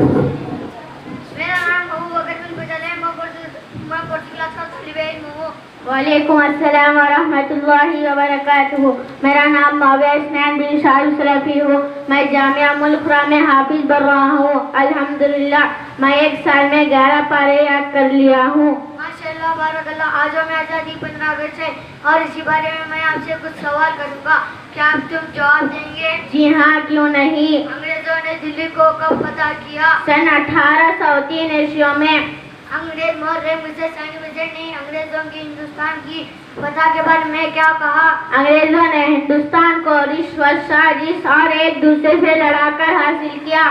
मेरा नाम अबू बकर बिन बजल है। मैं फोर्थ क्लास का तलबे इल्म हूँ। वालेकुम अस्सलाम व रहमतुल्लाहि व बरकातुहू। मेरा नाम माविया इस्नान बिन शाह सलफी हूँ। मैं जामिया मुल्खरा में हाफिज बन रहा हूँ। अल्हम्दुलिल्लाह मैं एक साल में 11 पारे याद कर लिया हूँ। माशाअल्लाह बारकल्लाह। आज हमें आज़ादी 15 अगस्त है और इसी बारे में मैं आपसे कुछ सवाल करूँगा। क्या आप तुम जवाब देंगे? जी हाँ, क्यों नहीं। अंग्रेजों ने दिल्ली को कब फतह किया? सन 1803 ईस्वी में। अंग्रेज मोहर्रम मुझसे नहीं, अंग्रेजों की हिंदुस्तान की फतह के बारे में क्या कहा? अंग्रेजों ने हिंदुस्तान को रिश्वत, साजिश और एक दूसरे से लड़ाकर हासिल किया।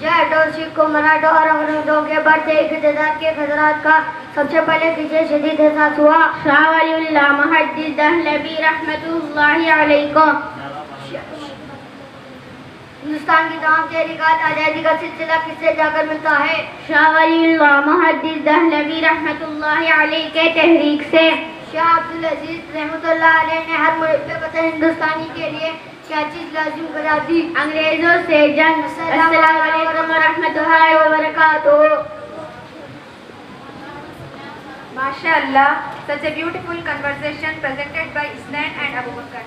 जाटों, सिखों, मराठों और अंग्रेजों के बढ़ते इक़्तिदार के खतरात का सबसे पहले किसे शदीद एहसास हुआ? शाह वलीउल्लाह मुहद्दिस दहलवी रहमतुल्लाहि अलैहि को। हिंदुस्तान की तमाम तहरीकात आज़ादी का सिलसिला किससे जाकर मिलता है? शाह वलीउल्लाह मुहद्दिस दहलवी रहमतुल्लाहि अलैहि के तहरीक से। शाह अब्दुल अजीज रहमतुल्लाह अलैह ने हर मुल्क वतन हिंदुस्तानी के लिए क्या चीज लाजिम करा दी? अंग्रेजों से जंग। अस्सलामु अलैकुम व रहमतुल्लाहि व बरकातुहू। MashaAllah, such a beautiful conversation presented by Isnan and Abu Bakr.